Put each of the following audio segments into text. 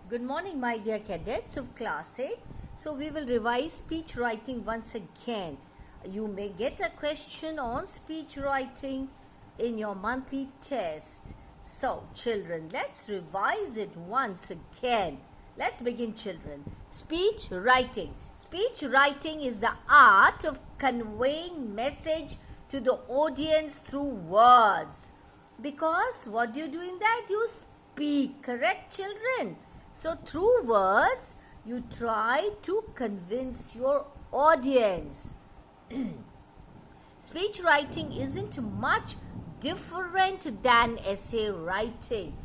Good morning, my dear cadets of class 8. So we will revise speech writing once again. You may get a question on speech writing in your monthly test. So children, let's revise it once again. Let's begin, children. Speech writing. Speech writing is the art of conveying message to the audience through words. Because what do you do in that? You speak, correct, children? So through words, you try to convince your audience. Speech writing isn't much different than essay writing.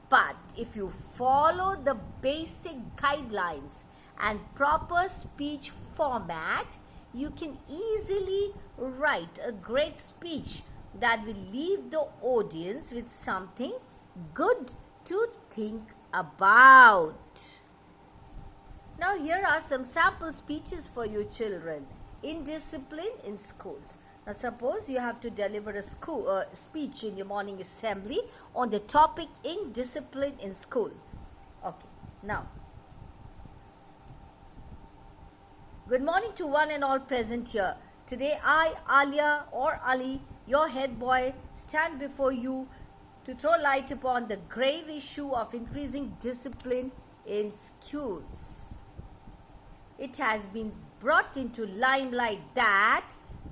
But if you follow the basic guidelines and proper speech format, you can easily write a great speech that will leave the audience with something good to think about. Now here are some sample speeches for you children. Indiscipline in schools. Now suppose you have to deliver a speech in your morning assembly on the topic indiscipline in school. Okay, now. Good morning to one and all present here. Today I, Alia or Ali, your head boy, stand before you to throw light upon the grave issue of increasing discipline in schools. It has been brought into limelight that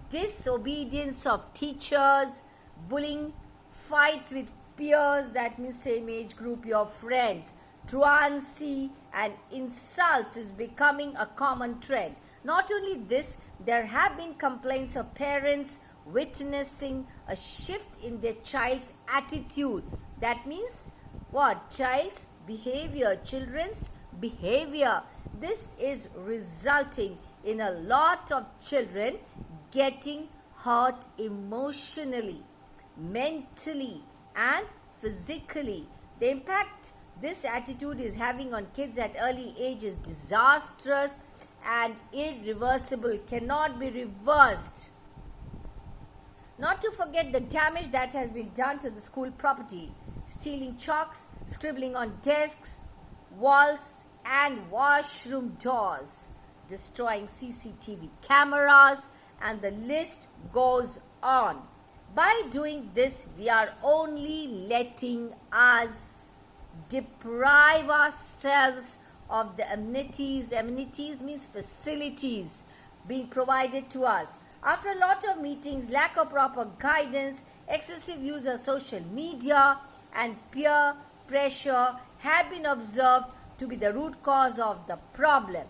disobedience of teachers, bullying, fights with peers, that means same age group, your friends, truancy and insults is becoming a common trend. Not only this, there have been complaints of parents witnessing a shift in their child's attitude. That means what? Child's behavior, children's behavior. This is resulting in a lot of children getting hurt emotionally, mentally and physically. The impact this attitude is having on kids at early age is disastrous and irreversible, cannot be reversed. Not to forget the damage that has been done to the school property, stealing chalks, scribbling on desks, walls and washroom doors, destroying CCTV cameras, and the list goes on. By doing this, we are only letting us deprive ourselves of the amenities. Amenities means facilities being provided to us. After a lot of meetings, lack of proper guidance, excessive use of social media and peer pressure have been observed to be the root cause of the problem.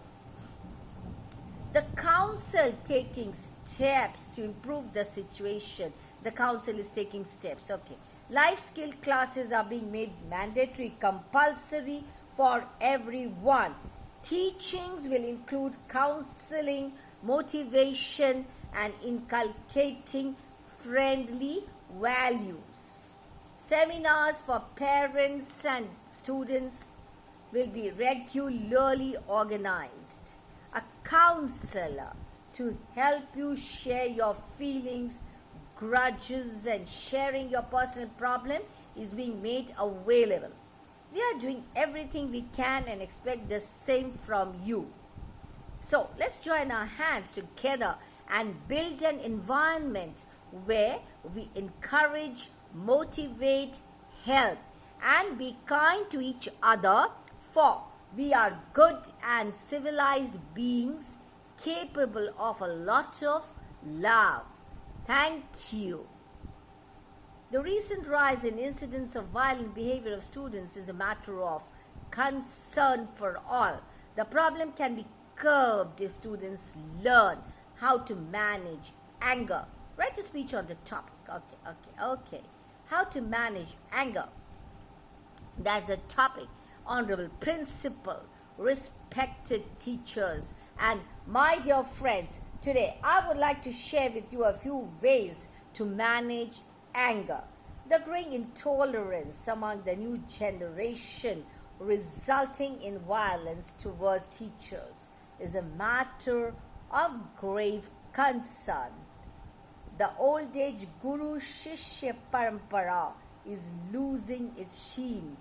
The council taking steps to improve the situation. The council is taking steps. Okay. Life skill classes are being made mandatory, compulsory for everyone. Teachings will include counseling, motivation, and inculcating friendly values. Seminars for parents and students will be regularly organized. A counselor to help you share your feelings, grudges, and sharing your personal problem is being made available. We are doing everything we can and expect the same from you. So let's join our hands together and build an environment where we encourage, motivate, help, and be kind to each other, for we are good and civilized beings capable of a lot of love. Thank you. The recent rise in incidents of violent behavior of students is a matter of concern for all. The problem can be curbed if students learn how to manage anger. Write a speech on the topic. Okay. How to manage anger. That's a topic. Honorable principal, respected teachers, and my dear friends, today I would like to share with you a few ways to manage anger. The growing intolerance among the new generation resulting in violence towards teachers is a matter of grave concern. The old age Guru Shishya Parampara is losing its sheen,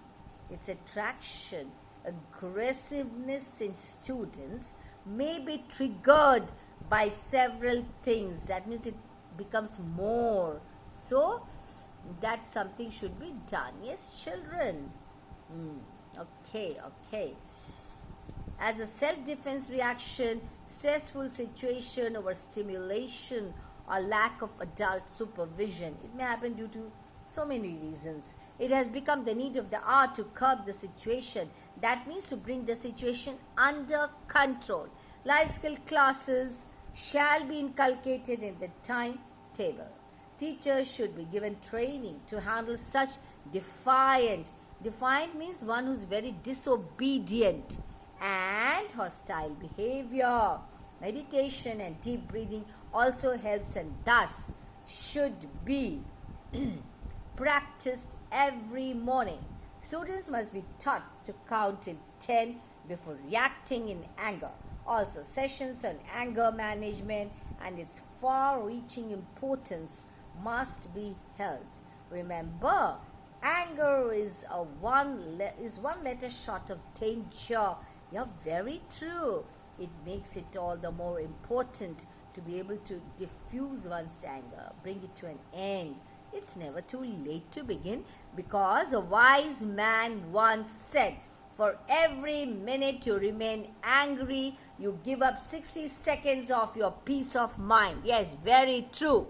its attraction. aggressiveness in students may be triggered by several things. That means it becomes more. So, that something should be done. Yes, children. Okay. As a self-defense reaction, stressful situation, overstimulation, or lack of adult supervision. It may happen due to so many reasons. It has become the need of the hour to curb the situation. That means to bring the situation under control. Life skill classes shall be inculcated in the timetable. Teachers should be given training to handle such defiant means one who's very disobedient and hostile behavior. Meditation and deep breathing also helps and thus should be practiced every morning. Students must be taught to count till 10 before reacting in anger. Also, sessions on anger management and its far-reaching importance must be held. Remember, anger is one letter short of danger. You're very true. It makes it all the more important to be able to diffuse one's anger, bring it to an end. It's never too late to begin, because a wise man once said, for every minute you remain angry, you give up 60 seconds of your peace of mind. Yes, very true.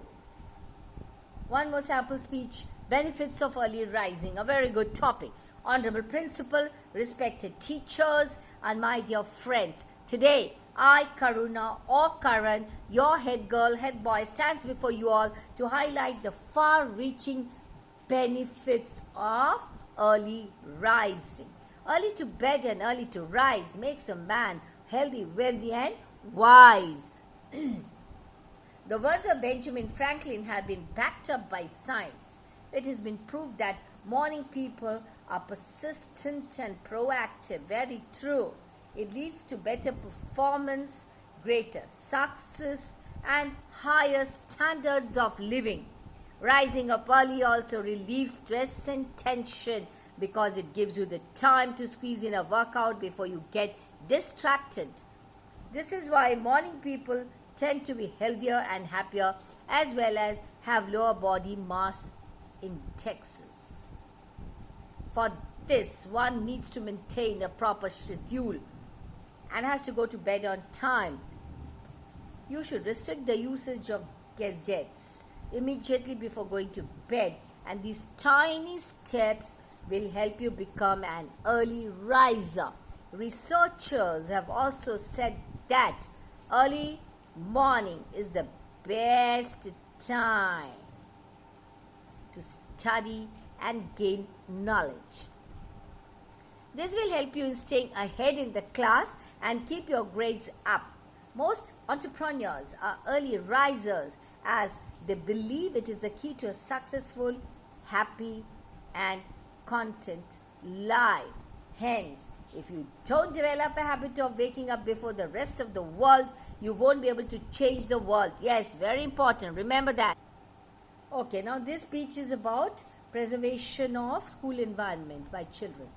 One more sample speech. Benefits of early rising. A very good topic. Honorable principal, respected teachers, and my dear friends. Today, I, Karuna or Karan, your head girl, head boy, stands before you all to highlight the far-reaching benefits of early rising. Early to bed and early to rise makes a man healthy, wealthy, and wise. The words of Benjamin Franklin have been backed up by science. It has been proved that morning people are persistent and proactive. Very true. It leads to better performance, greater success, and higher standards of living. Rising up early also relieves stress and tension because it gives you the time to squeeze in a workout before you get distracted. This is why morning people tend to be healthier and happier, as well as have lower body mass indexes. For this, one needs to maintain a proper schedule and has to go to bed on time. You should restrict the usage of gadgets immediately before going to bed, and these tiny steps will help you become an early riser. Researchers have also said that early morning is the best time to study and gain knowledge. This will help you in staying ahead in the class and keep your grades up. Most entrepreneurs are early risers as they believe it is the key to a successful, happy, and content life. Hence, if you don't develop a habit of waking up before the rest of the world, you won't be able to change the world. Yes, very important. Remember that. Okay, now this speech is about preservation of school environment by children.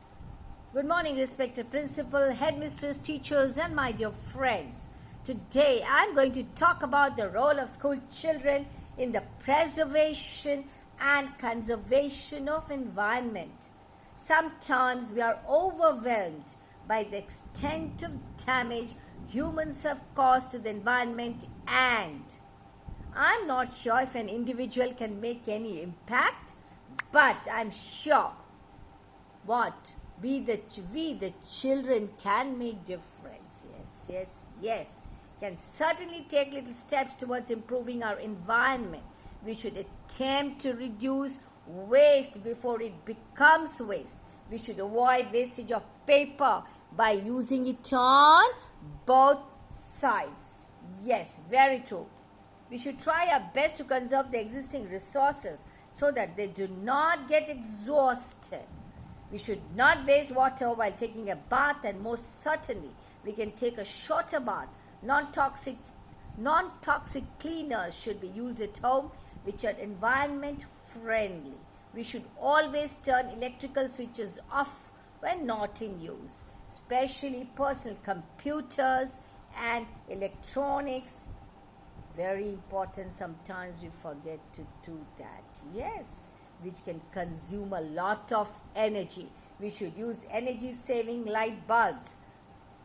Good morning, respected principal, headmistress, teachers, and my dear friends. Today, I'm going to talk about the role of school children in the preservation and conservation of environment. Sometimes we are overwhelmed by the extent of damage humans have caused to the environment, and I'm not sure if an individual can make any impact, but I'm sure we the children can make difference. Yes. Can certainly take little steps towards improving our environment. We should attempt to reduce waste before it becomes waste. We should avoid wastage of paper by using it on both sides. Yes, very true. We should try our best to conserve the existing resources so that they do not get exhausted. We should not waste water while taking a bath, and most certainly we can take a shorter bath. Non-toxic cleaners should be used at home, which are environment friendly. We should always turn electrical switches off when not in use. especially personal computers and electronics. Very important, sometimes we forget to do that. Yes, which can consume a lot of energy. We should use energy saving light bulbs.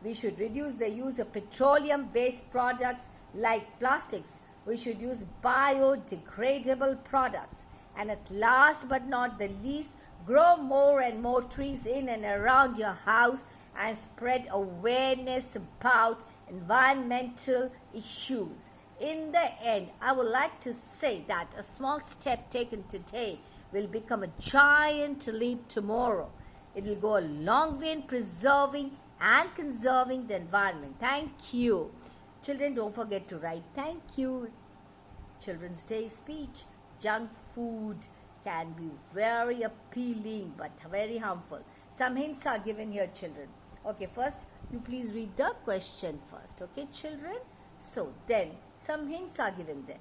We should reduce the use of petroleum based products like plastics. We should use biodegradable products. And at last but not the least, grow more and more trees in and around your house and spread awareness about environmental issues. In the end, I would like to say that a small step taken today will become a giant leap tomorrow. It will go a long way in preserving and conserving the environment. Thank you. Children, don't forget to write thank you. Children's Day speech. Junk food can be very appealing but very harmful. Some hints are given here, children. Okay, first, you please read the question first. Okay, children? So, then, some hints are given there.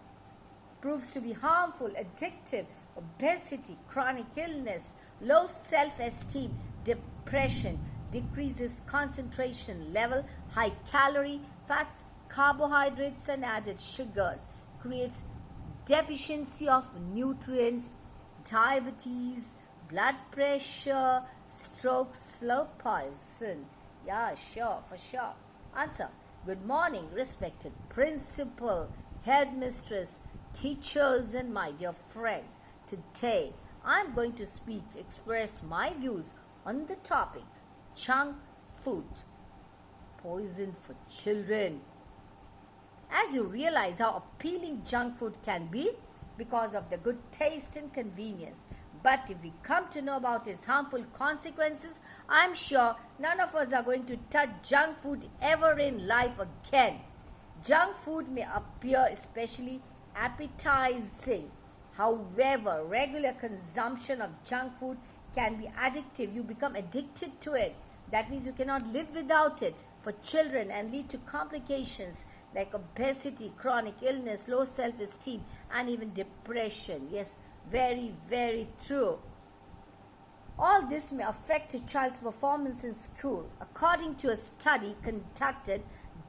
Proves to be harmful, addictive, obesity, chronic illness, low self-esteem, depression, decreases concentration level, high calorie, fats, carbohydrates and added sugars, creates deficiency of nutrients, diabetes, blood pressure, stroke, slow poison. Yeah, sure, for sure. Answer. Good morning, respected principal, headmistress, teachers and my dear friends. Today, I am going to express my views on the topic junk food, poison for children. As you realize how appealing junk food can be because of the good taste and convenience, but if we come to know about its harmful consequences, I am sure none of us are going to touch junk food ever in life again. Junk food may appear especially appetizing. However, regular consumption of junk food can be addictive. You become addicted to it. That means you cannot live without it for children and lead to complications like obesity, chronic illness, low self-esteem and even depression. Yes, very, very true. All this may affect a child's performance in school. According to a study conducted,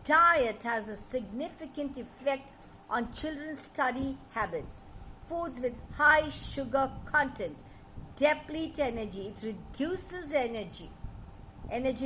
diet has a significant effect on children's study habits. Foods with high sugar content deplete energy. It reduces energy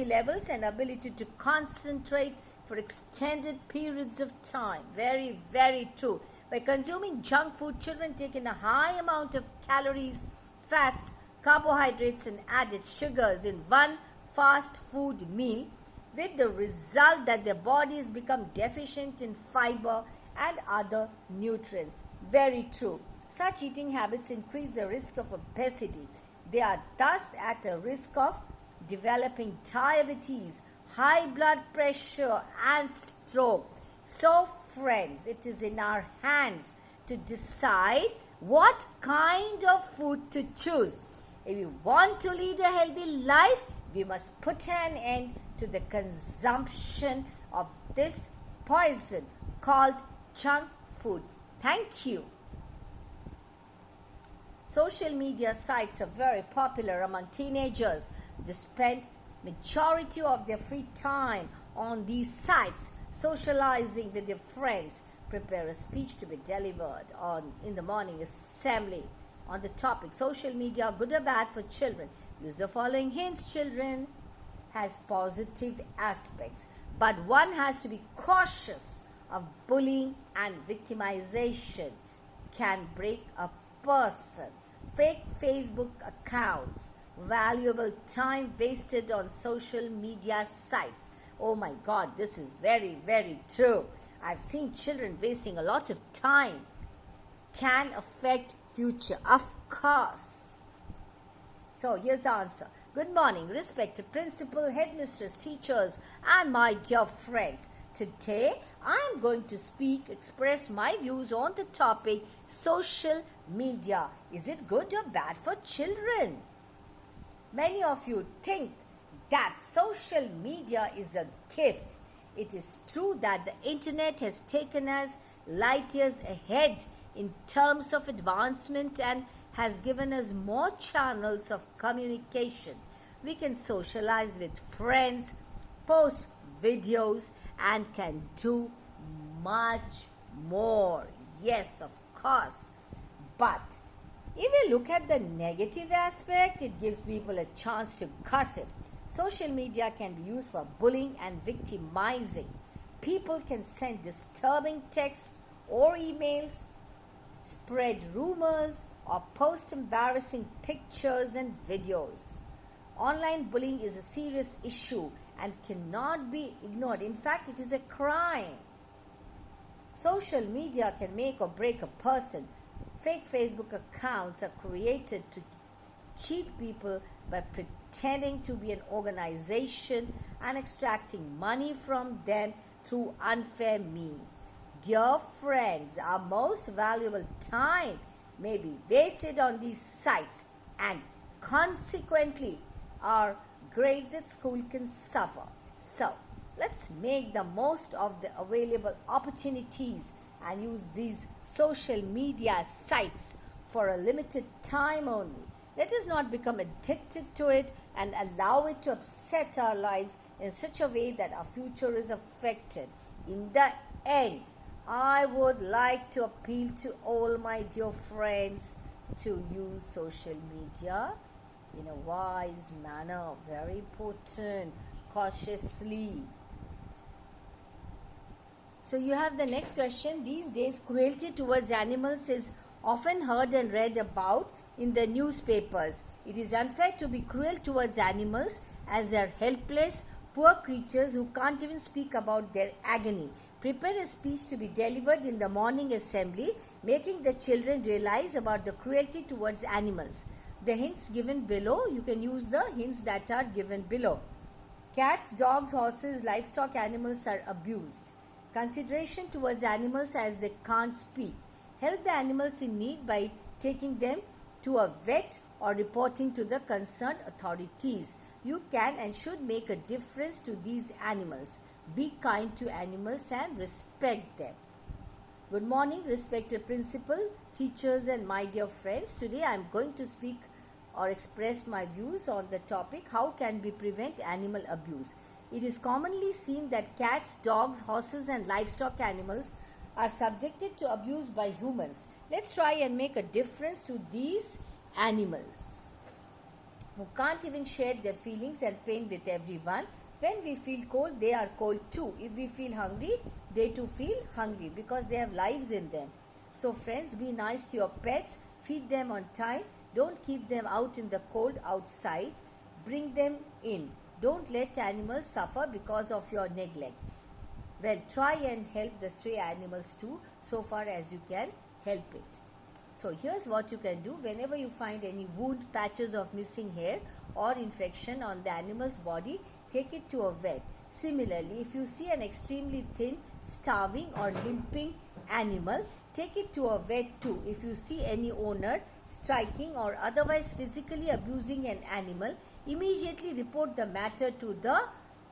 levels and ability to concentrate for extended periods of time. Very, very true. By consuming junk food, children take in a high amount of calories, fats, carbohydrates and added sugars in one fast food meal, with the result that their bodies become deficient in fiber and other nutrients. Very true. Such eating habits increase the risk of obesity. They are thus at a risk of developing diabetes, high blood pressure and stroke. So friends, it is in our hands to decide what kind of food to choose. If we want to lead a healthy life, we must put an end to the consumption of this poison called junk food. Thank you. Social media sites are very popular among teenagers. They spend majority of their free time on these sites, socializing with their friends. Prepare a speech to be delivered in the morning assembly on the topic social media, good or bad for children. Use the following hints, children. Has positive aspects, but one has to be cautious of bullying and victimization. Can break a person. Fake Facebook accounts. Valuable time wasted on social media sites. Oh my God, this is very, very true. I've seen children wasting a lot of time. Can affect future, of course. So here's the answer. Good morning, respected principal, headmistress, teachers, and my dear friends. Today, I am going to express my views on the topic social media. Is it good or bad for children? Many of you think that social media is a gift. It is true that the internet has taken us light years ahead in terms of advancement and has given us more channels of communication. We can socialize with friends, post videos, and can do much more. Yes, of course. But if we look at the negative aspect, it gives people a chance to gossip. Social media can be used for bullying and victimizing. People can send disturbing texts or emails, spread rumors, or post embarrassing pictures and videos. Online bullying is a serious issue and cannot be ignored. In fact, it is a crime. Social media can make or break a person. Fake Facebook accounts are created to cheat people by pretending to be an organization and extracting money from them through unfair means. Dear friends, our most valuable time may be wasted on these sites, and consequently our grades at school can suffer. So let's make the most of the available opportunities and use these social media sites for a limited time only. Let us not become addicted to it and allow it to upset our lives in such a way that our future is affected. In the end, I would like to appeal to all my dear friends to use social media in a wise manner, very important, cautiously. So you have the next question. These days, cruelty towards animals is often heard and read about in the newspapers. It is unfair to be cruel towards animals as they are helpless, poor creatures who can't even speak about their agony. Prepare a speech to be delivered in the morning assembly, making the children realize about the cruelty towards animals. The hints given below, you can use the hints that are given below. Cats, dogs, horses, livestock animals are abused. Consideration towards animals as they can't speak. Help the animals in need by taking them to a vet or reporting to the concerned authorities. You can and should make a difference to these animals. Be kind to animals and respect them. Good morning, respected principal, teachers and my dear friends. Today I am going to speak or express my views on the topic, how can we prevent animal abuse. It is commonly seen that cats, dogs, horses and livestock animals are subjected to abuse by humans. Let's try and make a difference to these animals who can't even share their feelings and pain with everyone. When we feel cold, they are cold too. If we feel hungry, they too feel hungry because they have lives in them. So friends, be nice to your pets. Feed them on time. Don't keep them out in the cold outside. Bring them in. Don't let animals suffer because of your neglect. Well, try and help the stray animals too, so far as you can help it. So here's what you can do. Whenever you find any wound, patches of missing hair or infection on the animal's body, take it to a vet. Similarly, if you see an extremely thin, starving or limping animal, take it to a vet too. If you see any owner striking or otherwise physically abusing an animal, immediately report the matter to the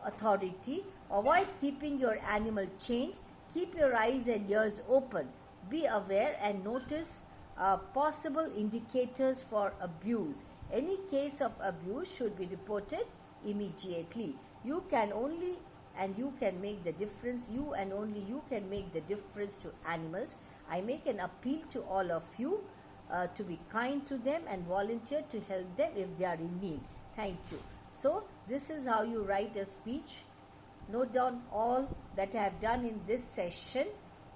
authority. Avoid keeping your animal chained. Keep your eyes and ears open. Be aware and notice possible indicators for abuse. Any case of abuse should be reported immediately. You can only and you can make the difference. You and only you can make the difference to animals. I make an appeal to all of you to be kind to them and volunteer to help them if they are in need. Thank you. So this is how you write a speech. Note down all that I have done in this session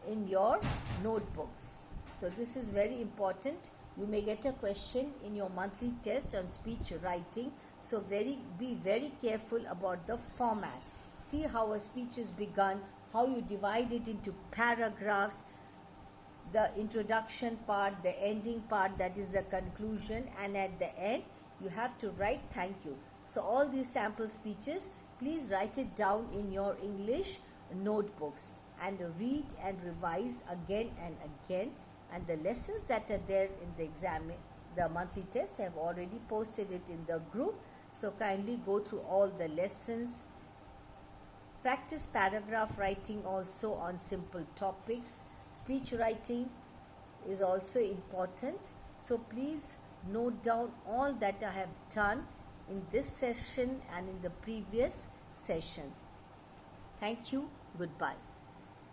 in your notebooks. So this is very important. You may get a question in your monthly test on speech writing. So be very careful about the format. See how a speech is begun, how you divide it into paragraphs, the introduction part, the ending part, that is the conclusion, and at the end you have to write thank you. So all these sample speeches, please write it down in your English notebooks and read and revise again and again. And the lessons that are there in the the monthly test, I have already posted it in the group. So kindly go through all the lessons. Practice paragraph writing also on simple topics. Speech writing is also important. So please note down all that I have done in this session and in the previous session. Thank you. Goodbye.